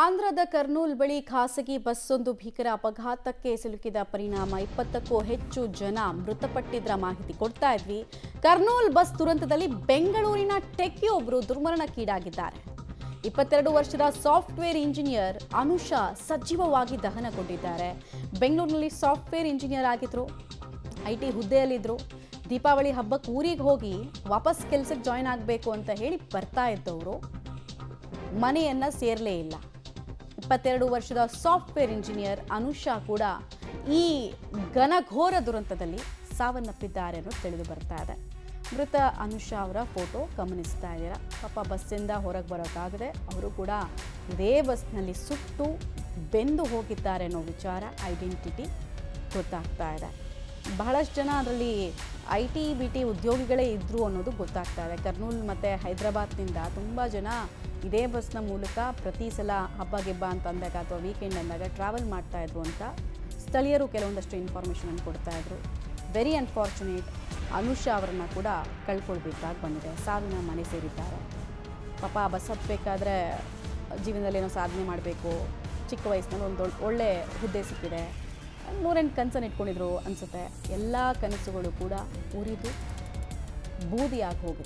ಆಂಧ್ರದ ಕರ್ನೂಲ್ ಬಳಿ ಖಾಸಗಿ ಬಸ್ಸೊಂದು ಭೀಕರ ಅಪಘಾತಕ್ಕೆ ಸಿಲುಕಿದ ಪರಿಣಾಮ 20ಕ್ಕೂ ಹೆಚ್ಚು ಜನ ಮೃತಪಟ್ಟಿದ್ದರ ಮಾಹಿತಿ ಕೊಡ್ತಾ ಇದ್ವಿ. ಕರ್ನೂಲ್ ಬಸ್ ದುರಂತದಲ್ಲಿ ಬೆಂಗಳೂರಿನ ಟೆಕ್ಕಿಯೊಬ್ಬರು ದುರ್ಮರಣಕ್ಕೀಡಾಗಿದ್ದಾರೆ. 22 ವರ್ಷದ ಸಾಫ್ಟ್ವೇರ್ ಇಂಜಿನಿಯರ್ ಅನುಷಾ ಸಜೀವವಾಗಿ ದಹನಗೊಂಡಿದ್ದಾರೆ. ಬೆಂಗಳೂರಿನಲ್ಲಿ ಸಾಫ್ಟ್ವೇರ್ ಇಂಜಿನಿಯರ್ ಆಗಿದ್ರು, ಐಟಿ ಹುದ್ದೆಯಲ್ಲಿದ್ರು. ದೀಪಾವಳಿ ಹಬ್ಬಕ್ಕೆ ಊರಿಗೆ ಹೋಗಿ ವಾಪಸ್ ಕೆಲಸಕ್ಕೆ ಜಾಯಿನ್ ಆಗಬೇಕು ಅಂತ ಹೇಳಿ ಬರ್ತಾ ಇದ್ದವರು ಮನೆಯನ್ನ ಸೇರಲೇ ಇಲ್ಲ. 22 ವರ್ಷದ ಸಾಫ್ಟ್ವೇರ್ ಇಂಜಿನಿಯರ್ ಅನುಷಾ ಕೂಡ ಈ ಘನಘೋರ ದುರಂತದಲ್ಲಿ ಸಾವನ್ನಪ್ಪಿದ್ದಾರೆ ಅನ್ನೋದು ತಿಳಿದು ಬರ್ತಾ ಇದೆ. ಮೃತ ಅನುಷಾ ಅವರ ಫೋಟೋ ಗಮನಿಸ್ತಾ ಇದ್ದೀರಾ. ಪಾಪ ಬಸ್ಸಿಂದ ಹೊರಗೆ ಬರೋಕ್ಕಾಗದೆ ಅವರು ಕೂಡ ಇದೇ ಬಸ್ನಲ್ಲಿ ಸುಟ್ಟು ಬೆಂದು ಹೋಗಿದ್ದಾರೆ ಅನ್ನೋ ವಿಚಾರ, ಐಡೆಂಟಿಟಿ ಗೊತ್ತಾಗ್ತಾ ಇದೆ. ಬಹಳಷ್ಟು ಜನ ಅದರಲ್ಲಿ IT ಉದ್ಯೋಗಿಗಳೇ ಇದ್ದರು ಅನ್ನೋದು ಗೊತ್ತಾಗ್ತಾ ಇದೆ. ಕರ್ನೂಲ್ ಮತ್ತು ಹೈದರಾಬಾದ್ನಿಂದ ತುಂಬ ಜನ ಇದೇ ಬಸ್ನ ಮೂಲಕ ಪ್ರತಿ ಸಲ ಹಬ್ಬ ಗಿಬ್ಬ ಅಂತ ಅಂದಾಗ ಅಥವಾ ವೀಕೆಂಡ್ ಅಂದಾಗ ಟ್ರಾವೆಲ್ ಮಾಡ್ತಾಯಿದ್ರು ಅಂತ ಸ್ಥಳೀಯರು ಕೆಲವೊಂದಷ್ಟು ಇನ್ಫಾರ್ಮೇಷನ್ ಕೊಡ್ತಾ ಇದ್ರು. ವೆರಿ ಅನ್ಫಾರ್ಚುನೇಟ್, ಅನುಷಾ ಅವರನ್ನು ಕೂಡ ಕಳ್ಕೊಳ್ಬೇಕಾಗಿ ಬಂದಿದೆ. ಸಾವಿನ ಮನೆ ಸೇರಿದ್ದಾರೆ. ಪಾಪ ಬಸ್ ಹತ್ತಬೇಕಾದ್ರೆ ಜೀವನದಲ್ಲಿ ಏನೋ ಸಾಧನೆ ಮಾಡಬೇಕು, ಚಿಕ್ಕ ವಯಸ್ಸಿನಲ್ಲಿ ಒಂದು ಒಳ್ಳೆ ಹುದ್ದೆ ಸಿಕ್ಕಿದೆ, 108 ಕನಸನ್ನು ಇಟ್ಕೊಂಡಿದ್ರು ಅನಿಸುತ್ತೆ. ಎಲ್ಲ ಕನಸುಗಳು ಕೂಡ ಉರಿದು ಬೂದಿಯಾಗಿ ಹೋಗುತ್ತೆ.